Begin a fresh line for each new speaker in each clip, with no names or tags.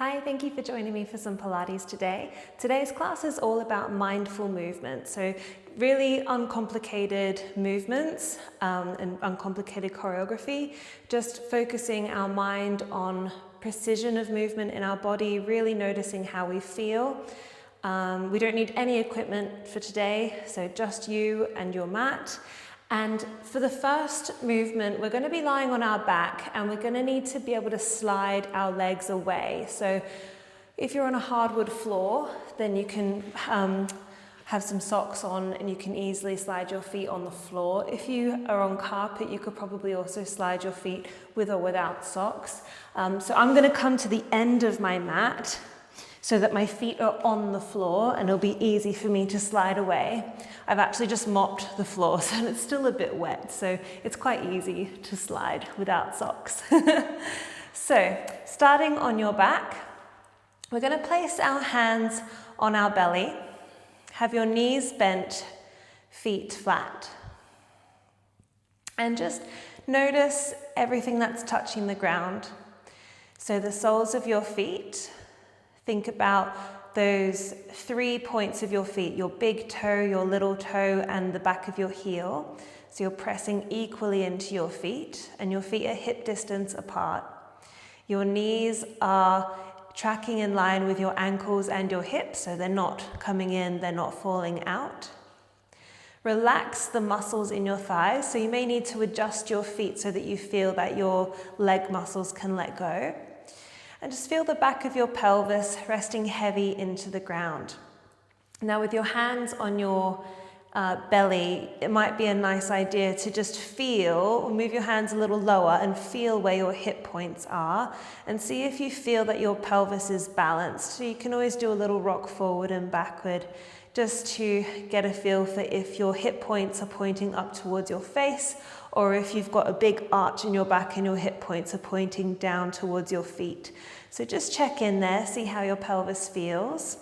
Hi, thank you for joining me for some Pilates today. Today's class is all about mindful movement, so really uncomplicated movements and uncomplicated choreography, just focusing our mind on precision of movement in our body, really noticing how we feel. We don't need any equipment for today, so just you and your mat. And for the first movement, we're going to be lying on our back and we're going to need to be able to slide our legs away. So if you're on a hardwood floor, then you can have some socks on and you can easily slide your feet on the floor. If you are on carpet, you could probably also slide your feet with or without socks. So I'm going to come to the end of my mat so that my feet are on the floor and it'll be easy for me to slide away. I've actually just mopped the floor, so it's still a bit wet, so it's quite easy to slide without socks. So, starting on your back, we're going to place our hands on our belly. Have your knees bent, feet flat. And just notice everything that's touching the ground. So the soles of your feet. Think about those 3 points of your feet, your big toe, your little toe, and the back of your heel. So you're pressing equally into your feet, and your feet are hip distance apart. Your knees are tracking in line with your ankles and your hips, so they're not coming in, they're not falling out. Relax the muscles in your thighs, so you may need to adjust your feet so that you feel that your leg muscles can let go. And just feel the back of your pelvis resting heavy into the ground. Now with your hands on your belly, it might be a nice idea to just feel, or move your hands a little lower and feel where your hip points are and see if you feel that your pelvis is balanced. So you can always do a little rock forward and backward just to get a feel for if your hip points are pointing up towards your face or if you've got a big arch in your back and your hip points are pointing down towards your feet. So just check in there, see how your pelvis feels.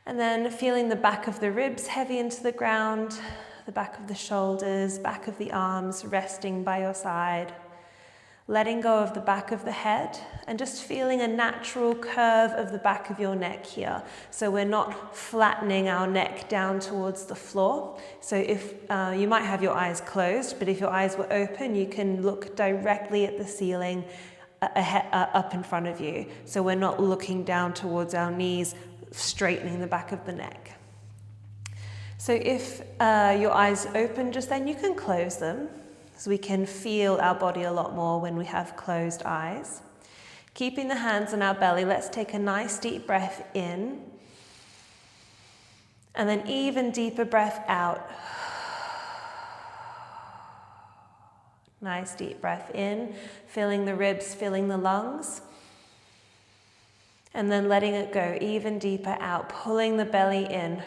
And then feeling the back of the ribs heavy into the ground, the back of the shoulders, back of the arms resting by your side. Letting go of the back of the head and just feeling a natural curve of the back of your neck here. So we're not flattening our neck down towards the floor. So if you might have your eyes closed, but if your eyes were open, you can look directly at the ceiling up in front of you. So we're not looking down towards our knees, straightening the back of the neck. So if your eyes open just then, you can close them. So we can feel our body a lot more when we have closed eyes. Keeping the hands on our belly, let's take a nice deep breath in. And then even deeper breath out. Nice deep breath in, filling the ribs, filling the lungs. And then letting it go even deeper out, pulling the belly in.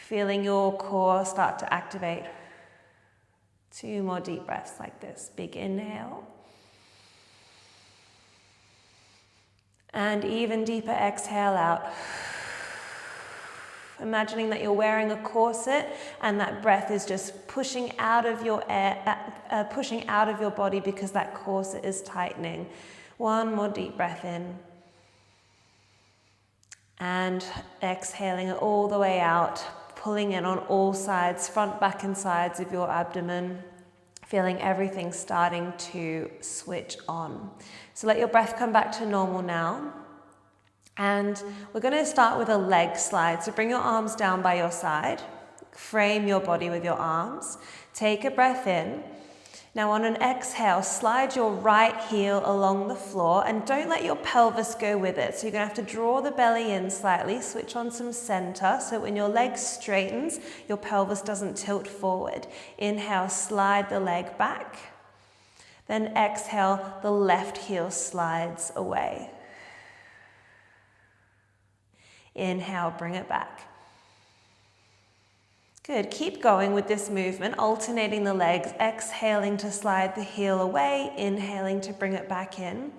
Feeling your core start to activate. 2 more deep breaths like this. Big inhale. And even deeper exhale out. Imagining that you're wearing a corset and that breath is just pushing out of your pushing out of your body because that corset is tightening. 1 more deep breath in. And exhaling it all the way out. Pulling in on all sides, front, back, and sides of your abdomen, feeling everything starting to switch on. So let your breath come back to normal now. And we're going to start with a leg slide. So bring your arms down by your side. Frame your body with your arms. Take a breath in. Now on an exhale, slide your right heel along the floor and don't let your pelvis go with it. So you're going to have to draw the belly in slightly, switch on some center so when your leg straightens, your pelvis doesn't tilt forward. Inhale, slide the leg back. Then exhale, the left heel slides away. Inhale, bring it back. Good, keep going with this movement, alternating the legs, exhaling to slide the heel away, inhaling to bring it back in.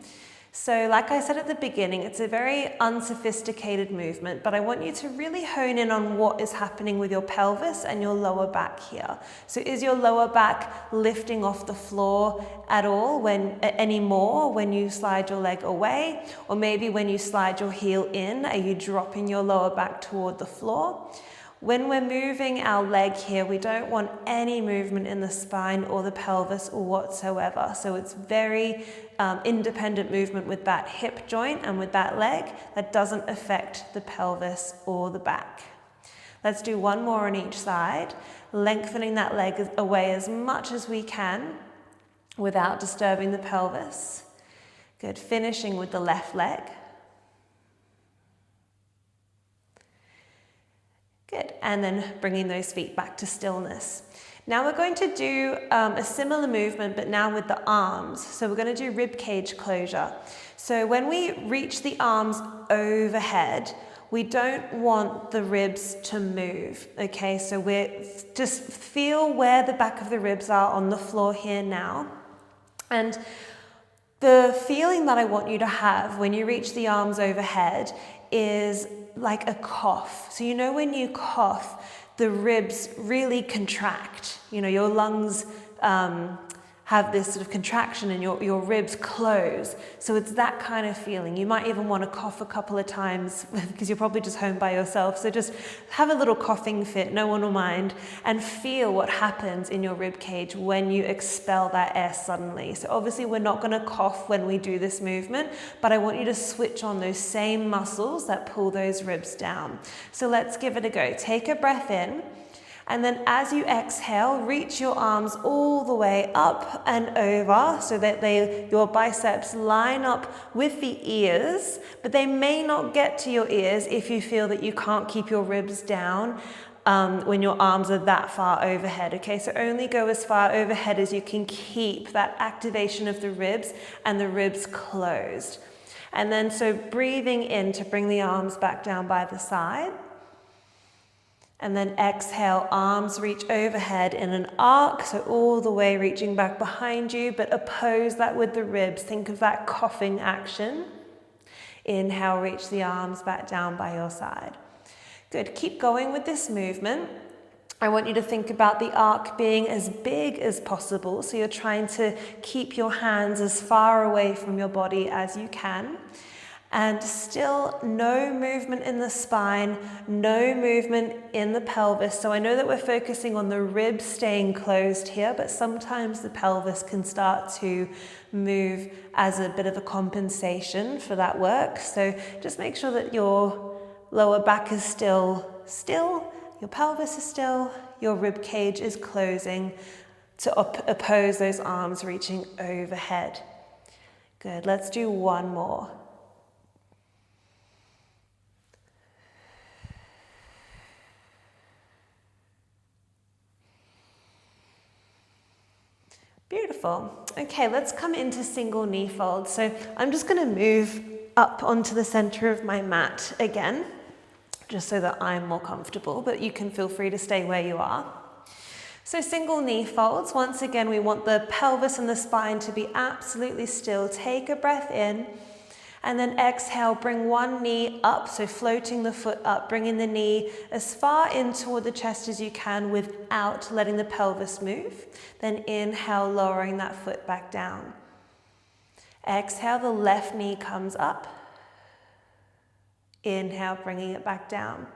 So like I said at the beginning, it's a very unsophisticated movement, but I want you to really hone in on what is happening with your pelvis and your lower back here. So is your lower back lifting off the floor at all anymore when you slide your leg away? Or maybe when you slide your heel in, are you dropping your lower back toward the floor? When we're moving our leg here, we don't want any movement in the spine or the pelvis or whatsoever. So it's very independent movement with that hip joint and with that leg that doesn't affect the pelvis or the back. Let's do one more on each side, lengthening that leg away as much as we can without disturbing the pelvis. Good, finishing with the left leg. Good, and then bringing those feet back to stillness. Now we're going to do a similar movement, but now with the arms. So we're going to do rib cage closure. So when we reach the arms overhead, we don't want the ribs to move, okay? So we're just feel where the back of the ribs are on the floor here now. And the feeling that I want you to have when you reach the arms overhead is like a cough. So you know when you cough, the ribs really contract. You know, your lungs have this sort of contraction and your ribs close. So it's that kind of feeling. You might even want to cough a couple of times because you're probably just home by yourself. So just have a little coughing fit, no one will mind, and feel what happens in your rib cage when you expel that air suddenly. So obviously we're not going to cough when we do this movement, but I want you to switch on those same muscles that pull those ribs down. So let's give it a go. Take a breath in. And then as you exhale, reach your arms all the way up and over so that your biceps line up with the ears, but they may not get to your ears if you feel that you can't keep your ribs down when your arms are that far overhead, okay? So only go as far overhead as you can keep that activation of the ribs and the ribs closed. And then so breathing in to bring the arms back down by the side. And then exhale, arms reach overhead in an arc, so all the way reaching back behind you, but oppose that with the ribs. Think of that coughing action. Inhale, reach the arms back down by your side. Good, keep going with this movement. I want you to think about the arc being as big as possible, so you're trying to keep your hands as far away from your body as you can. And still no movement in the spine, no movement in the pelvis. So I know that we're focusing on the ribs staying closed here, but sometimes the pelvis can start to move as a bit of a compensation for that work. So just make sure that your lower back is still, your pelvis is still, your rib cage is closing to oppose those arms reaching overhead. Good, let's do one more. Beautiful. Okay, let's come into single knee fold. So I'm just going to move up onto the center of my mat again, just so that I'm more comfortable, but you can feel free to stay where you are. So single knee folds, once again, we want the pelvis and the spine to be absolutely still. Take a breath in. And then exhale, bring one knee up, so floating the foot up, bringing the knee as far in toward the chest as you can without letting the pelvis move. Then inhale, lowering that foot back down. Exhale, the left knee comes up. Inhale, bringing it back down.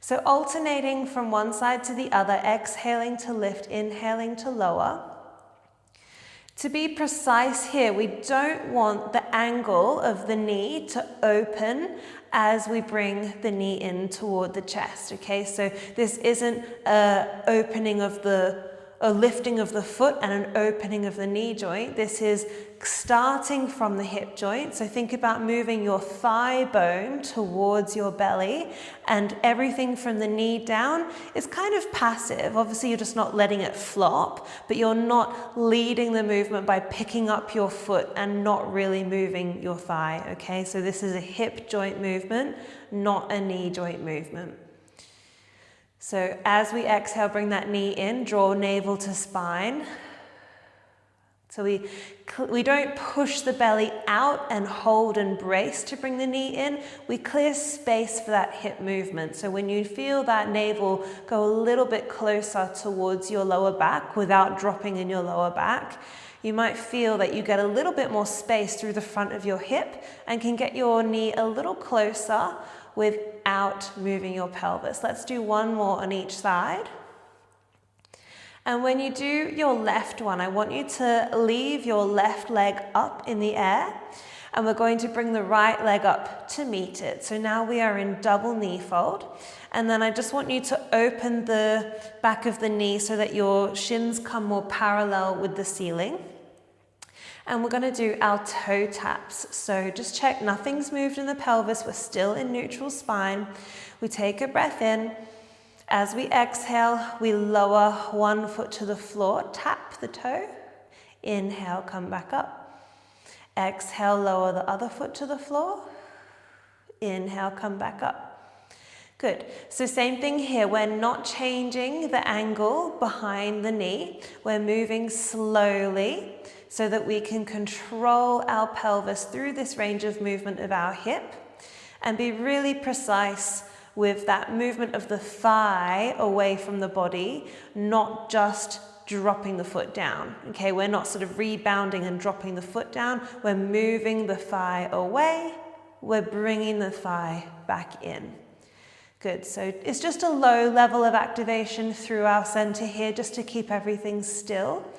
So alternating from one side to the other, exhaling to lift, inhaling to lower. To be precise here, we don't want the angle of the knee to open as we bring the knee in toward the chest, okay? So this isn't a lifting of the foot and an opening of the knee joint. This is starting from the hip joint. So think about moving your thigh bone towards your belly, and everything from the knee down is kind of passive. Obviously, you're just not letting it flop, but you're not leading the movement by picking up your foot and not really moving your thigh, okay? So this is a hip joint movement, not a knee joint movement. So as we exhale, bring that knee in, draw navel to spine. So we don't push the belly out and hold and brace to bring the knee in. We clear space for that hip movement. So when you feel that navel go a little bit closer towards your lower back without dropping in your lower back, you might feel that you get a little bit more space through the front of your hip and can get your knee a little closer without moving your pelvis. Let's do one more on each side. And when you do your left one, I want you to leave your left leg up in the air, and we're going to bring the right leg up to meet it. So now we are in double knee fold. And then I just want you to open the back of the knee so that your shins come more parallel with the ceiling. And we're going to do our toe taps. So just check nothing's moved in the pelvis. We're still in neutral spine. We take a breath in. As we exhale, we lower one foot to the floor, tap the toe. Inhale, come back up. Exhale, lower the other foot to the floor. Inhale, come back up. Good. So same thing here. We're not changing the angle behind the knee. We're moving slowly so that we can control our pelvis through this range of movement of our hip and be really precise with that movement of the thigh away from the body, not just dropping the foot down. Okay, we're not sort of rebounding and dropping the foot down. We're moving the thigh away. We're bringing the thigh back in. Good, so it's just a low level of activation through our center here just to keep everything still.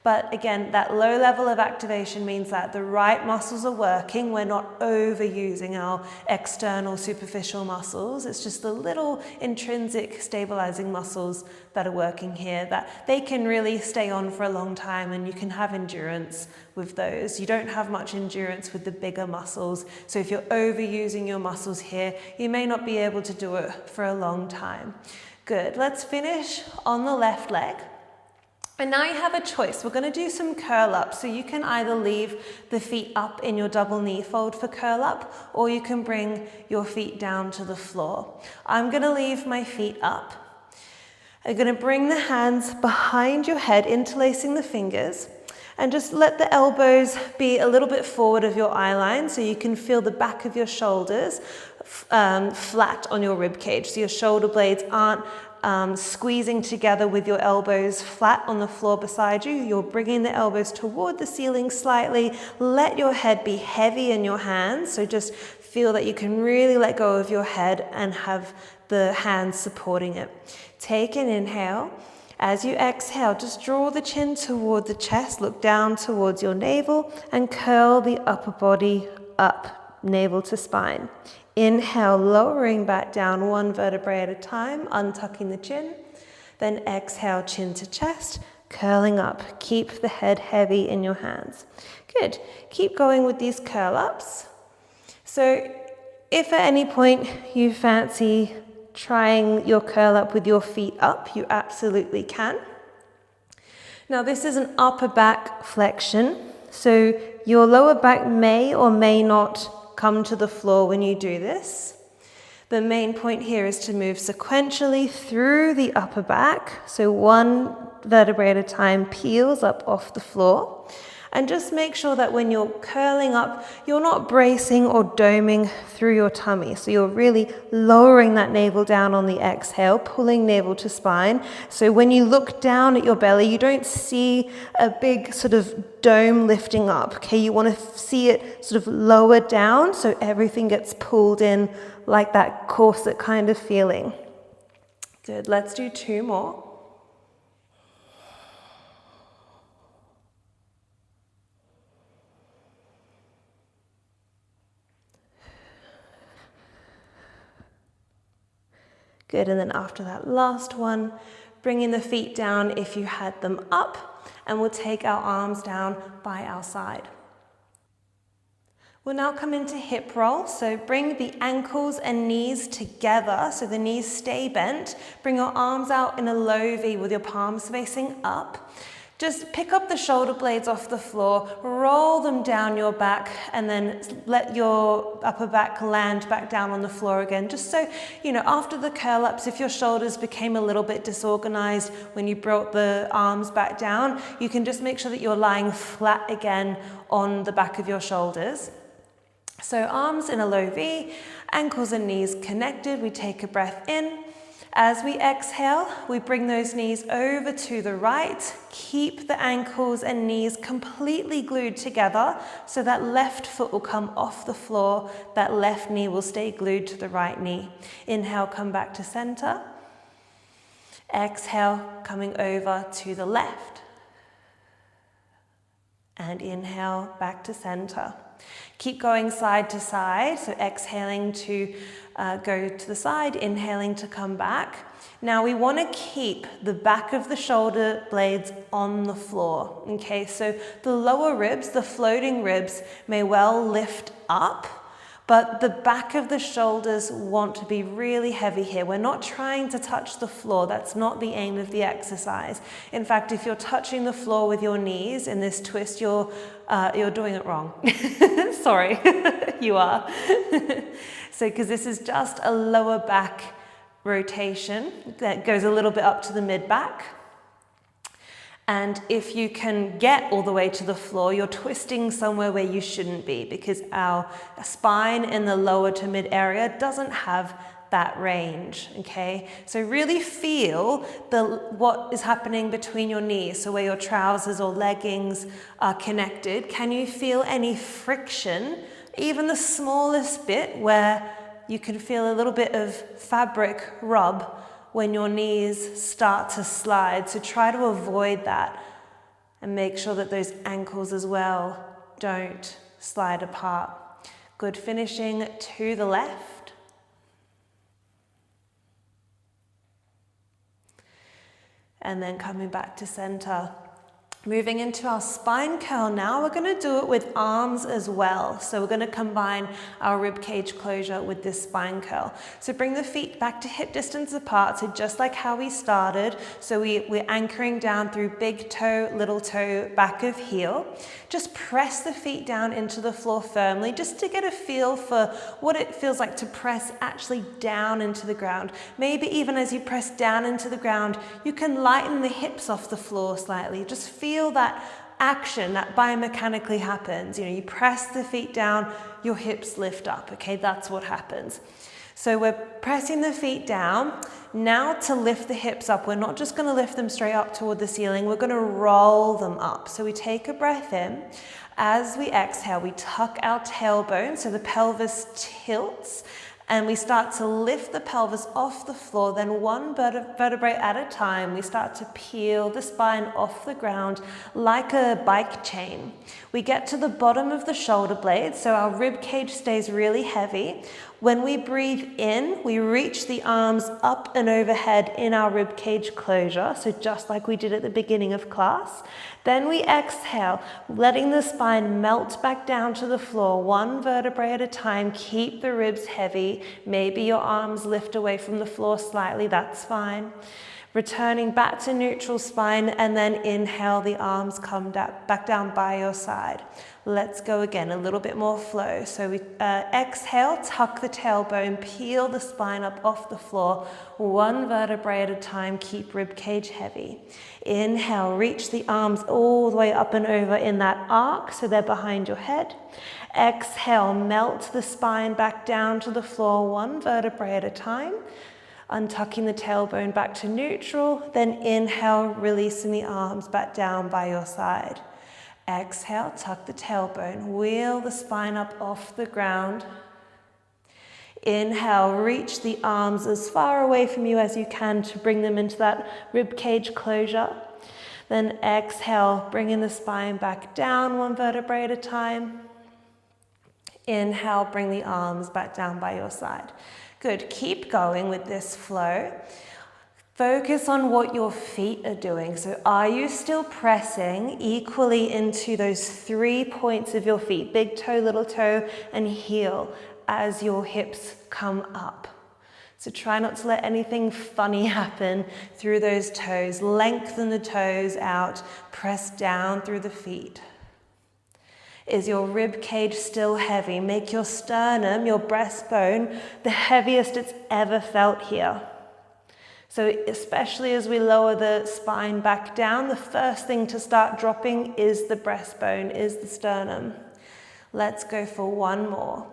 But again, that low level of activation means that the right muscles are working. We're not overusing our external superficial muscles. It's just the little intrinsic stabilizing muscles that are working here, that they can really stay on for a long time, and you can have endurance with those. You don't have much endurance with the bigger muscles. So if you're overusing your muscles here, you may not be able to do it for a long time. Good, let's finish on the left leg. And now you have a choice. We're going to do some curl up. So you can either leave the feet up in your double knee fold for curl up, or you can bring your feet down to the floor. I'm going to leave my feet up. I'm going to bring the hands behind your head, interlacing the fingers, and just let the elbows be a little bit forward of your eye line so you can feel the back of your shoulders flat on your rib cage. So your shoulder blades aren't squeezing together with your elbows flat on the floor beside you. You're bringing the elbows toward the ceiling slightly. Let your head be heavy in your hands. So just feel that you can really let go of your head and have the hands supporting it. Take an inhale. As you exhale, just draw the chin toward the chest, look down towards your navel, and curl the upper body up, navel to spine. Inhale, lowering back down one vertebrae at a time, untucking the chin. Then exhale, chin to chest, curling up. Keep the head heavy in your hands. Good. Keep going with these curl ups. So if at any point you fancy trying your curl up with your feet up, you absolutely can. Now this is an upper back flexion. So your lower back may or may not come to the floor when you do this. The main point here is to move sequentially through the upper back, so one vertebrae at a time peels up off the floor. And just make sure that when you're curling up, you're not bracing or doming through your tummy. So you're really lowering that navel down on the exhale, pulling navel to spine. So when you look down at your belly, you don't see a big sort of dome lifting up. Okay, you want to see it sort of lower down so everything gets pulled in like that corset kind of feeling. Good, let's do two more. Good, and then after that last one, bringing the feet down if you had them up, and we'll take our arms down by our side. We'll now come into hip roll, so bring the ankles and knees together so the knees stay bent. Bring your arms out in a low V with your palms facing up. Just pick up the shoulder blades off the floor, roll them down your back, and then let your upper back land back down on the floor again. Just so, after the curl ups, if your shoulders became a little bit disorganized when you brought the arms back down, you can just make sure that you're lying flat again on the back of your shoulders. So arms in a low V, ankles and knees connected. We take a breath in. As we exhale, we bring those knees over to the right. Keep the ankles and knees completely glued together so that left foot will come off the floor. That left knee will stay glued to the right knee. Inhale, come back to center. Exhale, coming over to the left. And inhale, back to center. Keep going side to side, so exhaling to go to the side, inhaling to come back. Now we want to keep the back of the shoulder blades on the floor, okay? So the lower ribs, the floating ribs, may well lift up, but the back of the shoulders want to be really heavy here. We're not trying to touch the floor. That's not the aim of the exercise. In fact, if you're touching the floor with your knees in this twist, you're doing it wrong. Sorry, you are. So, because this is just a lower back rotation that goes a little bit up to the mid-back. And if you can get all the way to the floor, you're twisting somewhere where you shouldn't be, because our spine in the lower to mid area doesn't have that range, okay? So really feel what is happening between your knees, so where your trousers or leggings are connected. Can you feel any friction, even the smallest bit, where you can feel a little bit of fabric rub when your knees start to slide? So try to avoid that and make sure that those ankles as well don't slide apart. Good, finishing to the left. And then coming back to center. Moving into our spine curl now, we're going to do it with arms as well. So we're going to combine our rib cage closure with this spine curl. So bring the feet back to hip distance apart, so just like how we started. So we're anchoring down through big toe, little toe, back of heel. Just press the feet down into the floor firmly, just to get a feel for what it feels like to press actually down into the ground. Maybe even as you press down into the ground, you can lighten the hips off the floor slightly. Just feel that action that biomechanically happens. You press the feet down, your hips lift up, okay? That's what happens. So we're pressing the feet down. Now to lift the hips up, we're not just going to lift them straight up toward the ceiling, we're going to roll them up. So we take a breath in. As we exhale, we tuck our tailbone, so the pelvis tilts, and we start to lift the pelvis off the floor. Then one vertebrae at a time, we start to peel the spine off the ground like a bike chain. We get to the bottom of the shoulder blades, so our rib cage stays really heavy. When we breathe in, we reach the arms up and overhead in our rib cage closure, so just like we did at the beginning of class. Then we exhale, letting the spine melt back down to the floor, one vertebrae at a time. Keep the ribs heavy. Maybe your arms lift away from the floor slightly, that's fine. Returning back to neutral spine, and then inhale, the arms come back down by your side. Let's go again, a little bit more flow. So we exhale, tuck the tailbone, peel the spine up off the floor, one vertebrae at a time, keep rib cage heavy. Inhale, reach the arms all the way up and over in that arc, so they're behind your head. Exhale, melt the spine back down to the floor, one vertebrae at a time. Untucking the tailbone back to neutral, then inhale, releasing the arms back down by your side. Exhale, tuck the tailbone, wheel the spine up off the ground. Inhale, reach the arms as far away from you as you can to bring them into that rib cage closure. Then exhale, bringing the spine back down, one vertebrae at a time. Inhale, bring the arms back down by your side. Good, keep going with this flow. Focus on what your feet are doing. So are you still pressing equally into those 3 points of your feet, big toe, little toe, and heel, as your hips come up? So try not to let anything funny happen through those toes. Lengthen the toes out, press down through the feet. Is your rib cage still heavy? Make your sternum, your breastbone, the heaviest it's ever felt here. So especially as we lower the spine back down, the first thing to start dropping is the breastbone, is the sternum. Let's go for one more.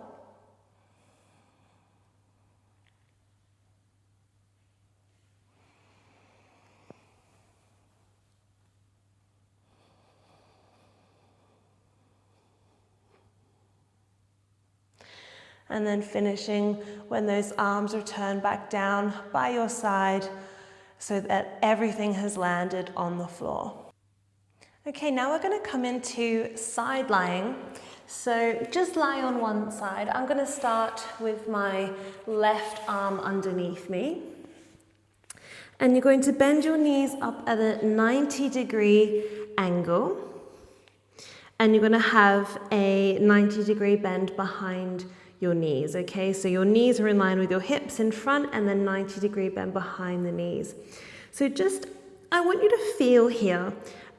And then finishing when those arms are turned back down by your side so that everything has landed on the floor. Okay, now we're going to come into side lying. So just lie on one side. I'm going to start with my left arm underneath me. And you're going to bend your knees up at a 90-degree angle. And you're going to have a 90-degree bend behind your knees, okay? So your knees are in line with your hips in front and then 90-degree bend behind the knees. So I want you to feel here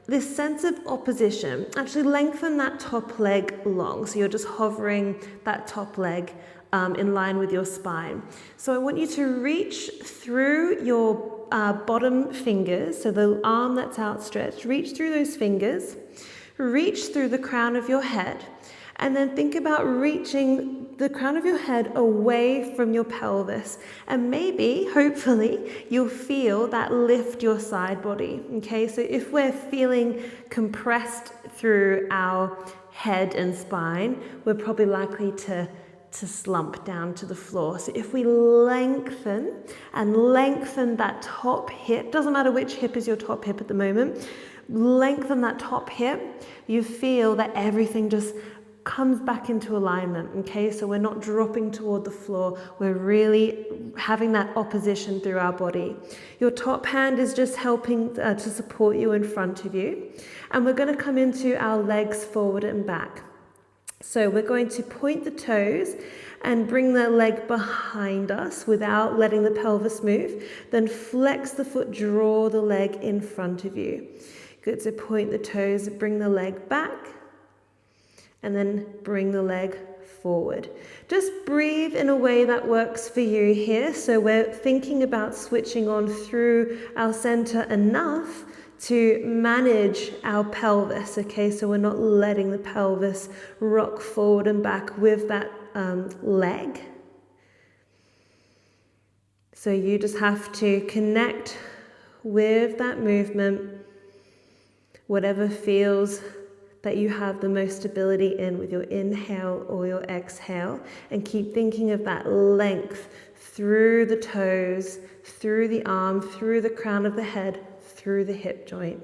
this sense of opposition. Actually lengthen that top leg long. So you're just hovering that top leg in line with your spine. So I want you to reach through your bottom fingers, so the arm that's outstretched, reach through those fingers, reach through the crown of your head, and then think about reaching the crown of your head away from your pelvis. And maybe, hopefully, you'll feel that lift your side body, okay? So if we're feeling compressed through our head and spine, we're probably likely to slump down to the floor. So if we lengthen that top hip, doesn't matter which hip is your top hip at the moment, lengthen that top hip, you feel that everything just comes back into alignment, okay? So we're not dropping toward the floor, we're really having that opposition through our body. Your top hand is just helping to support you in front of you. And we're going to come into our legs forward and back. So we're going to point the toes and bring the leg behind us without letting the pelvis move. Then flex the foot, draw the leg in front of you. Good, so point the toes, bring the leg back, and then bring the leg forward. Just breathe in a way that works for you here. So we're thinking about switching on through our center enough to manage our pelvis, okay? So we're not letting the pelvis rock forward and back with that leg. So you just have to connect with that movement, whatever feels that you have the most stability in with your inhale or your exhale, and keep thinking of that length through the toes, through the arm, through the crown of the head, through the hip joint.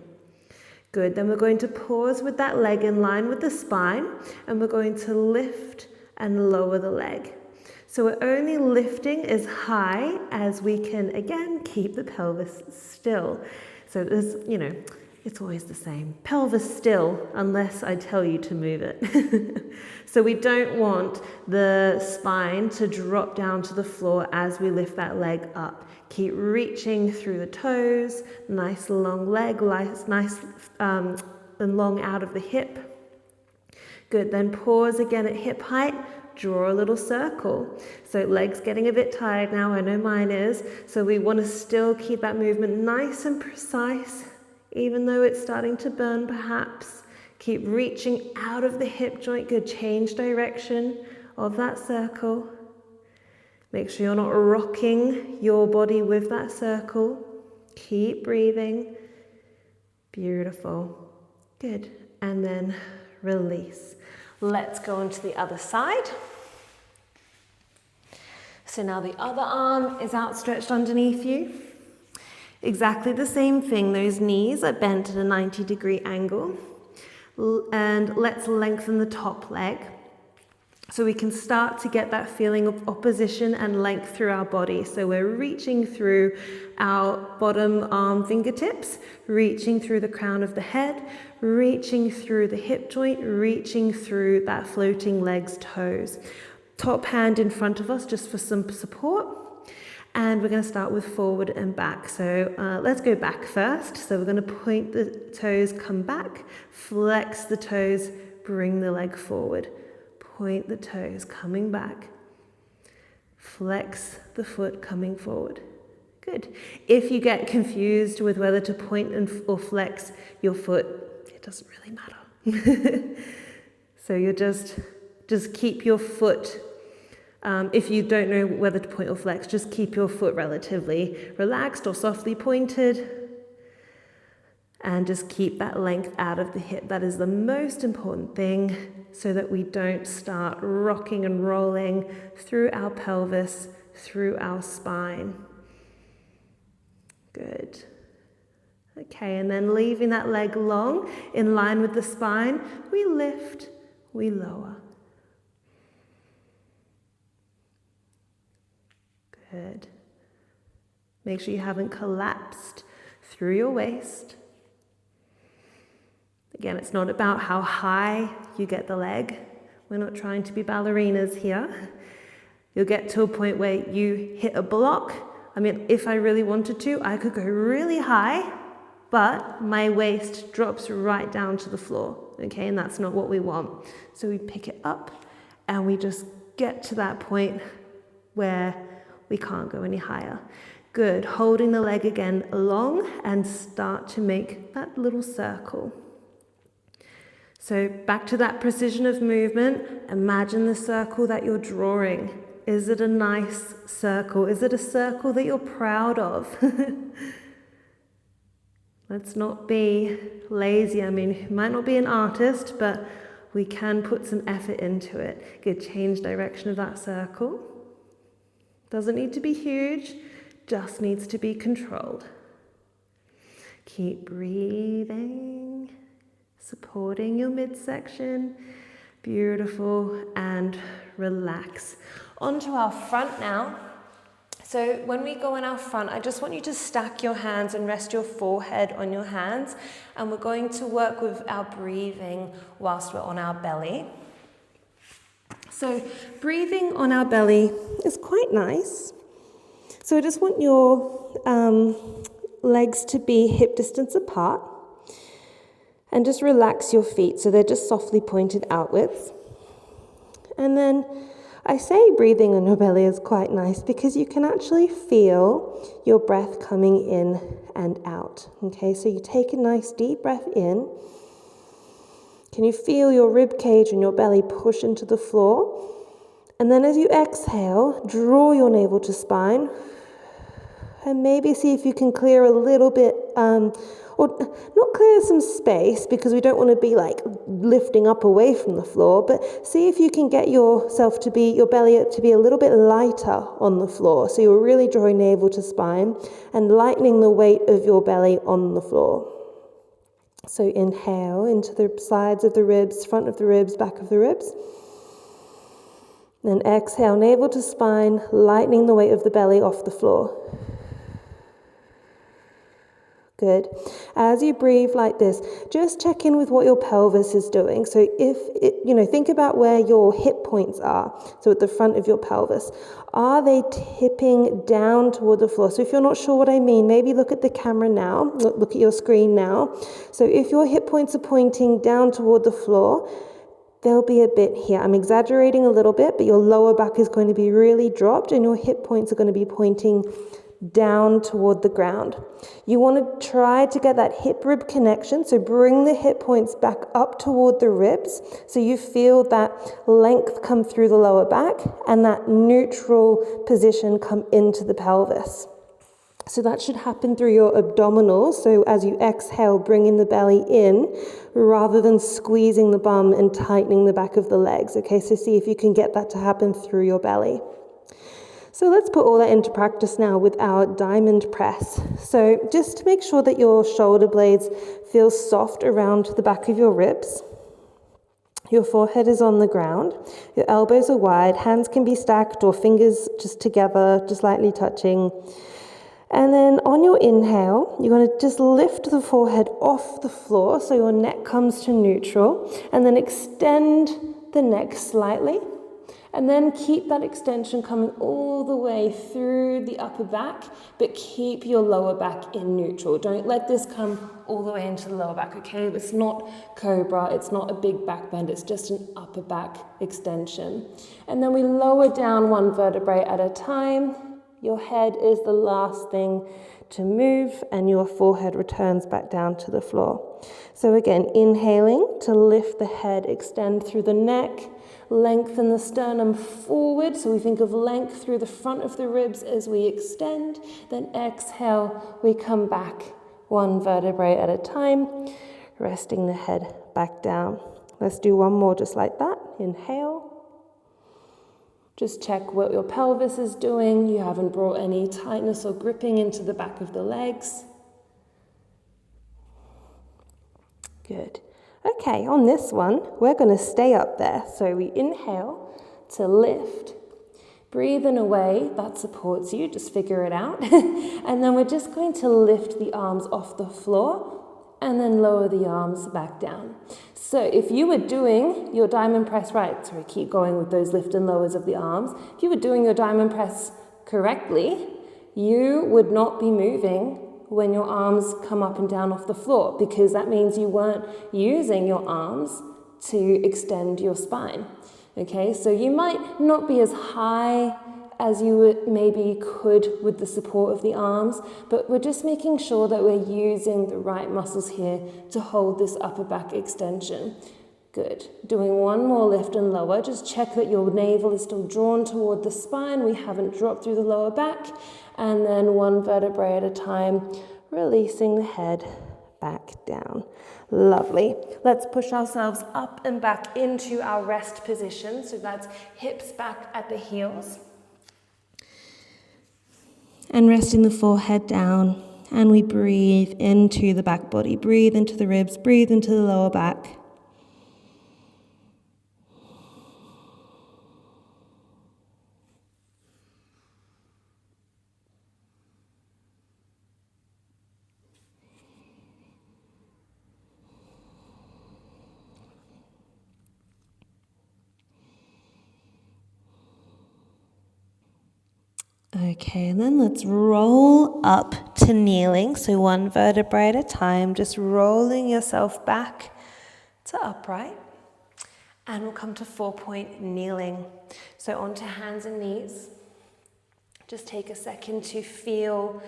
Good, then we're going to pause with that leg in line with the spine, and we're going to lift and lower the leg. So we're only lifting as high as we can, again, keep the pelvis still. So there's, it's always the same. Pelvis still, unless I tell you to move it. So we don't want the spine to drop down to the floor as we lift that leg up. Keep reaching through the toes, nice long leg, nice and long out of the hip. Good, then pause again at hip height, draw a little circle. So legs getting a bit tired now, I know mine is. So we want to still keep that movement nice and precise. Even though it's starting to burn perhaps, keep reaching out of the hip joint. Good, change direction of that circle. Make sure you're not rocking your body with that circle. Keep breathing. Beautiful. Good, and then release. Let's go on to the other side. So now the other arm is outstretched underneath you. Exactly the same thing, those knees are bent at a 90-degree angle. And let's lengthen the top leg so we can start to get that feeling of opposition and length through our body. So we're reaching through our bottom arm fingertips, reaching through the crown of the head, reaching through the hip joint, reaching through that floating leg's toes. Top hand in front of us just for some support. And we're going to start with forward and back. So let's go back first. So we're going to point the toes, come back, flex the toes, bring the leg forward. Point the toes, coming back. Flex the foot, coming forward. Good. If you get confused with whether to point or flex your foot, it doesn't really matter. So you just keep your foot, if you don't know whether to point or flex, just keep your foot relatively relaxed or softly pointed. And just keep that length out of the hip. That is the most important thing, so that we don't start rocking and rolling through our pelvis, through our spine. Good. Okay, and then leaving that leg long, in line with the spine, we lift, we lower. Good. Make sure you haven't collapsed through your waist. Again, it's not about how high you get the leg. We're not trying to be ballerinas here. You'll get to a point where you hit a block. I mean, if I really wanted to, I could go really high, but my waist drops right down to the floor, okay? And that's not what we want. So we pick it up and we just get to that point where we can't go any higher. Good. Holding the leg again long and start to make that little circle. So back to that precision of movement. Imagine the circle that you're drawing. Is it a nice circle? Is it a circle that you're proud of? Let's not be lazy. I mean, you might not be an artist, but we can put some effort into it. Good. Change direction of that circle. Doesn't need to be huge, just needs to be controlled. Keep breathing. Supporting your midsection. Beautiful. And relax. Onto our front now. So when we go on our front, I just want you to stack your hands and rest your forehead on your hands. And we're going to work with our breathing whilst we're on our belly. So breathing on our belly is quite nice. So I just want your legs to be hip distance apart. And just relax your feet so they're just softly pointed outwards. And then I say breathing on your belly is quite nice because you can actually feel your breath coming in and out. Okay, so you take a nice deep breath in. Can you feel your rib cage and your belly push into the floor? And then as you exhale, draw your navel to spine. And maybe see if you can clear a little bit, or not clear some space because we don't want to be like lifting up away from the floor, but see if you can get your belly to be a little bit lighter on the floor. So you're really drawing navel to spine and lightening the weight of your belly on the floor. So inhale into the sides of the ribs, front of the ribs, back of the ribs. Then exhale, navel to spine, lightening the weight of the belly off the floor. Good. As you breathe like this, just check in with what your pelvis is doing. So think about where your hip points are. So at the front of your pelvis. Are they tipping down toward the floor? So if you're not sure what I mean, maybe look at the camera now. Look at your screen now. So if your hip points are pointing down toward the floor, there'll be a bit here. I'm exaggerating a little bit, but your lower back is going to be really dropped and your hip points are going to be pointing down toward the ground. You want to try to get that hip rib connection, so bring the hip points back up toward the ribs so you feel that length come through the lower back and that neutral position come into the pelvis. So that should happen through your abdominals. So as you exhale, bringing the belly in rather than squeezing the bum and tightening the back of the legs. Okay, so see if you can get that to happen through your belly. So let's put all that into practice now with our diamond press. So just to make sure that your shoulder blades feel soft around the back of your ribs. Your forehead is on the ground. Your elbows are wide. Hands can be stacked or fingers just together, just lightly touching. And then on your inhale, you're going to just lift the forehead off the floor so your neck comes to neutral. And then extend the neck slightly. And then keep that extension coming all the way through the upper back, but keep your lower back in neutral. Don't let this come all the way into the lower back, okay? It's not cobra, it's not a big back bend, it's just an upper back extension. And then we lower down one vertebrae at a time. Your head is the last thing to move and your forehead returns back down to the floor. So again, inhaling to lift the head, extend through the neck, lengthen the sternum forward. So we think of length through the front of the ribs as we extend. Then exhale, we come back one vertebrae at a time, resting the head back down. Let's do one more just like that. Inhale. Just check what your pelvis is doing. You haven't brought any tightness or gripping into the back of the legs. Good. Okay, on this one, we're going to stay up there. So we inhale to lift. Breathe in a way that supports you. Just figure it out. And then we're just going to lift the arms off the floor and then lower the arms back down. So if you were doing your diamond press right, sorry, keep going with those lift and lowers of the arms. If you were doing your diamond press correctly, you would not be moving when your arms come up and down off the floor, because that means you weren't using your arms to extend your spine. Okay, so you might not be as high as you maybe could with the support of the arms, but we're just making sure that we're using the right muscles here to hold this upper back extension. Good. Doing one more lift and lower. Just check that your navel is still drawn toward the spine. We haven't dropped through the lower back. And then one vertebrae at a time, releasing the head back down. Lovely. Let's push ourselves up and back into our rest position. So that's hips back at the heels. And resting the forehead down. And we breathe into the back body. Breathe into the ribs. Breathe into the lower back. Okay, and then let's roll up to kneeling. So one vertebrae at a time, just rolling yourself back to upright. And we'll come to 4-point kneeling. So onto hands and knees. Just take a second to feel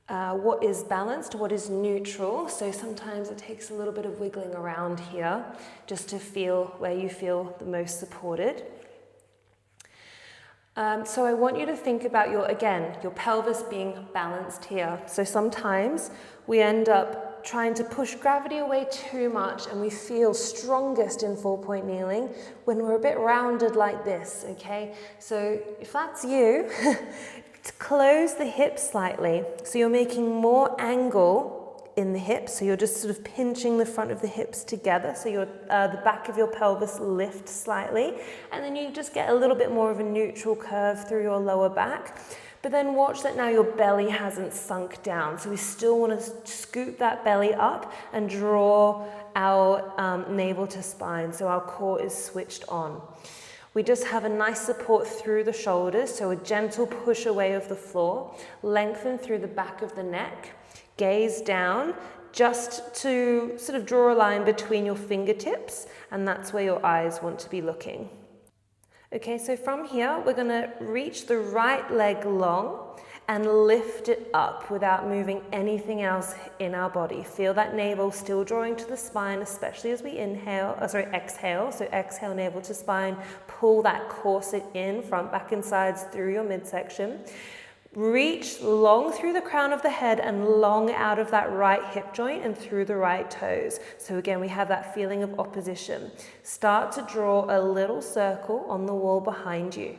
what is balanced, what is neutral. So sometimes it takes a little bit of wiggling around here just to feel where you feel the most supported. So I want you to think about your pelvis being balanced here. So sometimes we end up trying to push gravity away too much and we feel strongest in 4-point kneeling when we're a bit rounded like this, okay? So if that's you, close the hips slightly. So you're making more angle in the hips, so you're just sort of pinching the front of the hips together, so the back of your pelvis lifts slightly, and then you just get a little bit more of a neutral curve through your lower back. But then watch that now your belly hasn't sunk down, so we still want to scoop that belly up and draw our navel to spine, so our core is switched on. We just have a nice support through the shoulders, so a gentle push away of the floor, lengthen through the back of the neck, gaze down just to sort of draw a line between your fingertips, and that's where your eyes want to be looking. Okay, so from here, we're gonna reach the right leg long and lift it up without moving anything else in our body. Feel that navel still drawing to the spine, especially as we exhale. So exhale, navel to spine, pull that corset in, front, back, and sides through your midsection. Reach long through the crown of the head and long out of that right hip joint and through the right toes. So again, we have that feeling of opposition. Start to draw a little circle on the wall behind you.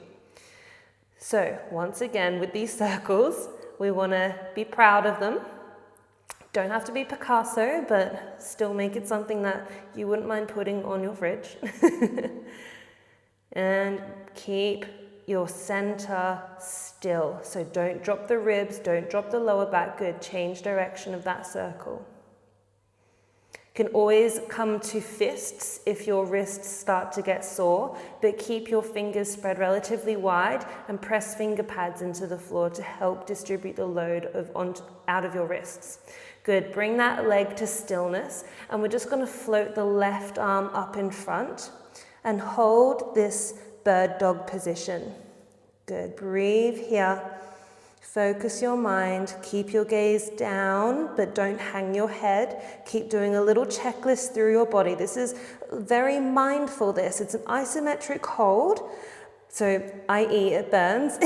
So once again, with these circles, we want to be proud of them. Don't have to be Picasso, but still make it something that you wouldn't mind putting on your fridge. And keep your center still. So don't drop the ribs, don't drop the lower back. Good. Change direction of that circle. You can always come to fists if your wrists start to get sore, but keep your fingers spread relatively wide and press finger pads into the floor to help distribute the load out of your wrists. Good, bring that leg to stillness, and we're just going to float the left arm up in front and hold this bird dog position. Good, breathe here. Focus your mind, keep your gaze down, but don't hang your head. Keep doing a little checklist through your body. This is very mindful, this. It's an isometric hold, so i.e. it burns,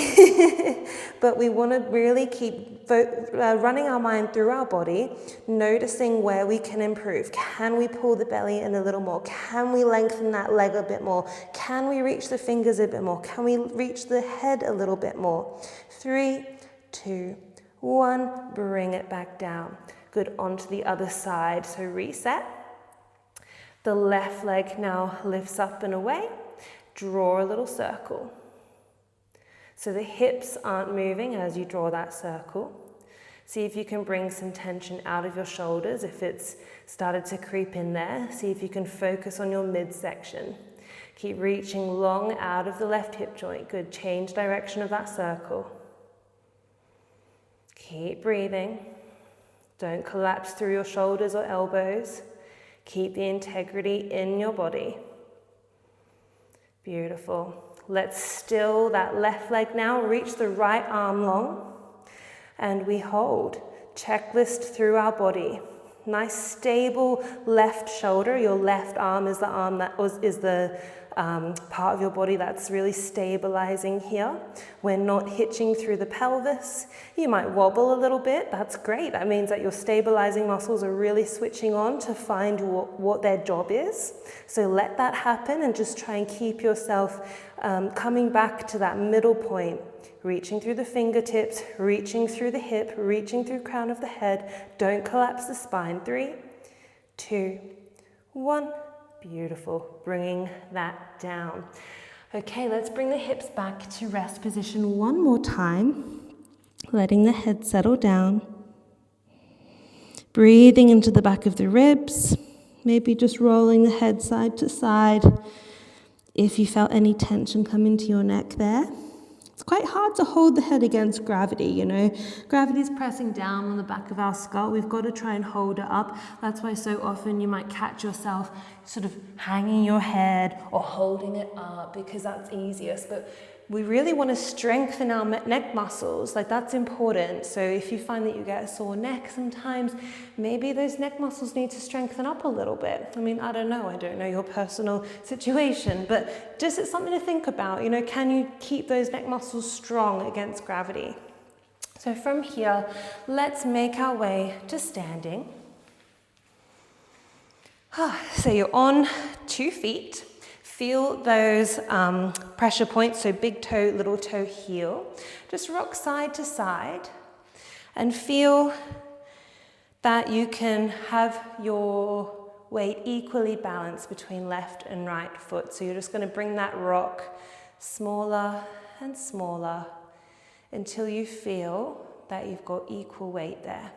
but we want to really keep running our mind through our body, noticing where we can improve. Can we pull the belly in a little more? Can we lengthen that leg a bit more? Can we reach the fingers a bit more? Can we reach the head a little bit more? 3, 2, 1, bring it back down. Good, onto the other side. So reset. The left leg now lifts up and away. Draw a little circle. So the hips aren't moving as you draw that circle. See if you can bring some tension out of your shoulders if it's started to creep in there. See if you can focus on your midsection. Keep reaching long out of the left hip joint. Good, change direction of that circle. Keep breathing. Don't collapse through your shoulders or elbows. Keep the integrity in your body. Beautiful. Let's still that left leg now. Reach the right arm long. And we hold. Checklist through our body. Nice stable left shoulder. Your left arm is the arm that is the part of your body that's really stabilizing here. We're not hitching through the pelvis. You might wobble a little bit. That's great. That means that your stabilizing muscles are really switching on to find what their job is. So let that happen and just try and keep yourself coming back to that middle point. Reaching through the fingertips, reaching through the hip, reaching through crown of the head. Don't collapse the spine. 3, 2, 1. Beautiful. Bringing that down. Okay, let's bring the hips back to rest position one more time. Letting the head settle down. Breathing into the back of the ribs. Maybe just rolling the head side to side. If you felt any tension come into your neck there. It's quite hard to hold the head against gravity, you know. Gravity's pressing down on the back of our skull. We've got to try and hold it up. That's why so often you might catch yourself sort of hanging your head or holding it up because that's easiest. But we really want to strengthen our neck muscles. Like, that's important. So if you find that you get a sore neck sometimes, maybe those neck muscles need to strengthen up a little bit. I mean, I don't know your personal situation, but just it's something to think about. You know, can you keep those neck muscles strong against gravity? So from here, let's make our way to standing. So you're on 2 feet. Feel those pressure points, so big toe, little toe, heel. Just rock side to side and feel that you can have your weight equally balanced between left and right foot. So you're just going to bring that rock smaller and smaller until you feel that you've got equal weight there.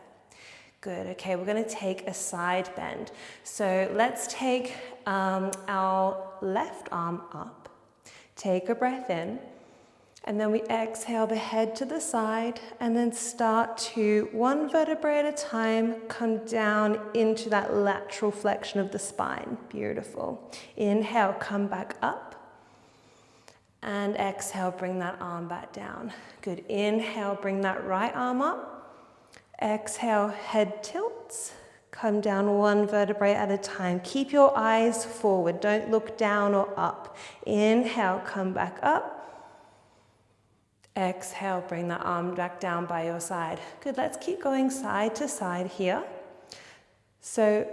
Good, okay, we're going to take a side bend. So let's take our left arm up, take a breath in, and then we exhale the head to the side and then start to, one vertebrae at a time, come down into that lateral flexion of the spine. Beautiful. Inhale, come back up, and exhale, bring that arm back down. Good, inhale, bring that right arm up. Exhale, head tilts, come down one vertebrae at a time. Keep your eyes forward, don't look down or up. Inhale, come back up. Exhale, bring that arm back down by your side. Good, let's keep going side to side here. So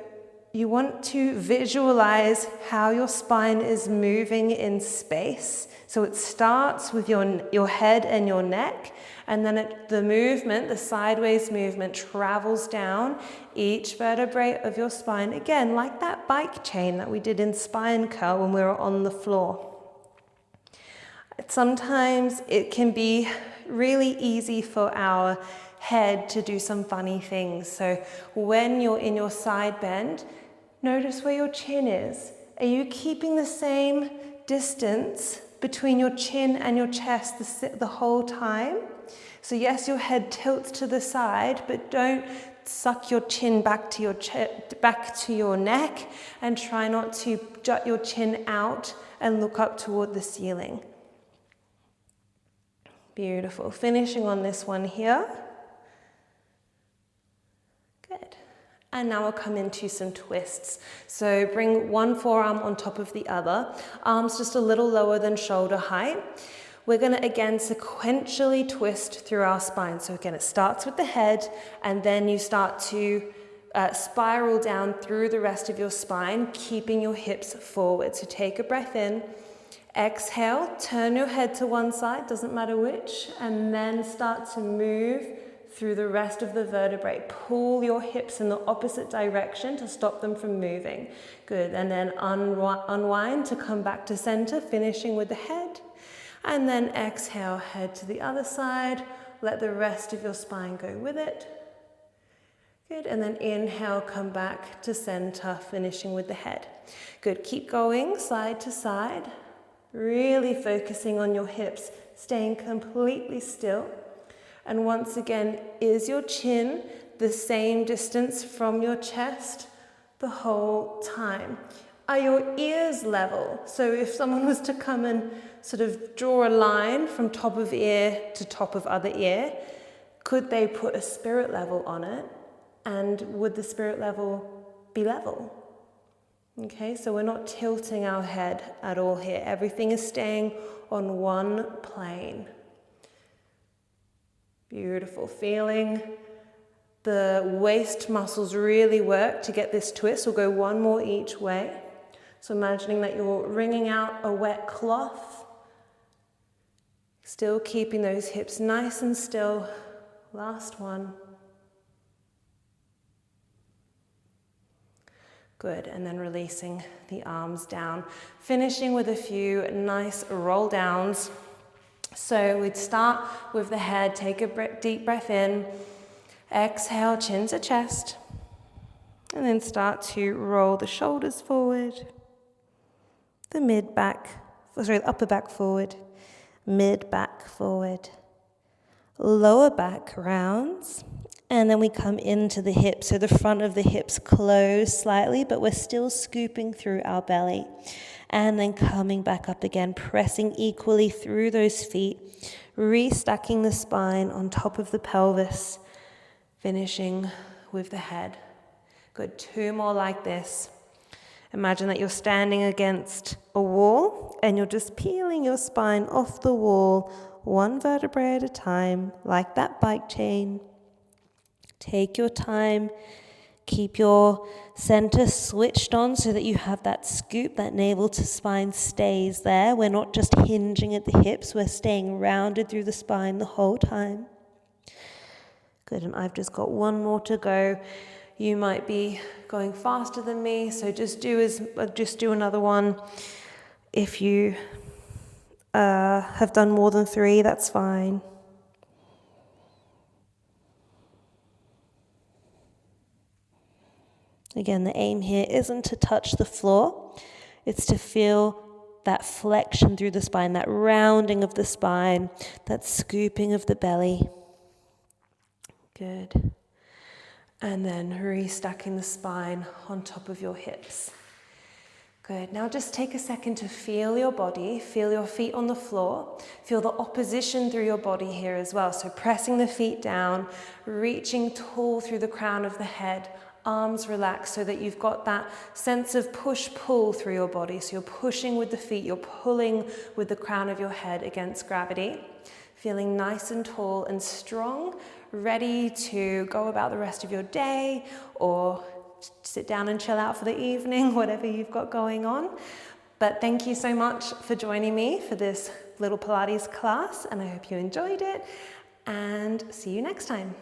you want to visualize how your spine is moving in space. So it starts with your head and your neck, and then the movement, the sideways movement, travels down each vertebrae of your spine. Again, like that bike chain that we did in spine curl when we were on the floor. Sometimes it can be really easy for our head to do some funny things. So when you're in your side bend, Notice where your chin is. Are you keeping the same distance between your chin and your chest the whole time? So yes, your head tilts to the side, but don't suck your chin back to your neck, and try not to jut your chin out and look up toward the ceiling. Beautiful. Finishing on this one here. Good. And now we'll come into some twists. So bring one forearm on top of the other, arms just a little lower than shoulder height. We're going to again sequentially twist through our spine. So again, it starts with the head, and then you start to spiral down through the rest of your spine, keeping your hips forward. So take a breath in, exhale, turn your head to one side, doesn't matter which, and then start to move through the rest of the vertebrae. Pull your hips in the opposite direction to stop them from moving. Good, and then unwind to come back to center, finishing with the head. And then exhale, head to the other side. Let the rest of your spine go with it. Good, and then inhale, come back to center, finishing with the head. Good, keep going side to side. Really focusing on your hips, staying completely still. And once again, is your chin the same distance from your chest the whole time? Are your ears level? So if someone was to come and sort of draw a line from top of ear to top of other ear, could they put a spirit level on it? And would the spirit level be level? Okay, so we're not tilting our head at all here. Everything is staying on one plane. Beautiful. Feeling the waist muscles really work to get this twist. We'll go one more each way. So imagining that you're wringing out a wet cloth, still keeping those hips nice and still. Last one. Good, and then releasing the arms down. Finishing with a few nice roll downs. So we'd start with the head, take a deep breath in, exhale, chin to chest, and then start to roll the shoulders forward, the upper back forward, mid back forward, lower back rounds, and then we come into the hips. So the front of the hips close slightly, but we're still scooping through our belly. And then coming back up again, pressing equally through those feet, restacking the spine on top of the pelvis, finishing with the head. Good, 2 more like this. Imagine that you're standing against a wall and you're just peeling your spine off the wall, 1 vertebrae at a time, like that bike chain. Take your time. Keep your center switched on so that you have that scoop, that navel to spine stays there. We're not just hinging at the hips, we're staying rounded through the spine the whole time. Good, and I've just got 1 more to go. You might be going faster than me, so just do another one. If you have done more than 3, that's fine. Again, the aim here isn't to touch the floor, it's to feel that flexion through the spine, that rounding of the spine, that scooping of the belly. Good. And then restacking the spine on top of your hips. Good. Now just take a second to feel your body, feel your feet on the floor, feel the opposition through your body here as well. So pressing the feet down, reaching tall through the crown of the head, arms relaxed so that you've got that sense of push-pull through your body. So you're pushing with the feet, you're pulling with the crown of your head against gravity. Feeling nice and tall and strong, ready to go about the rest of your day or sit down and chill out for the evening, whatever you've got going on. But thank you so much for joining me for this little Pilates class, and I hope you enjoyed it, and see you next time.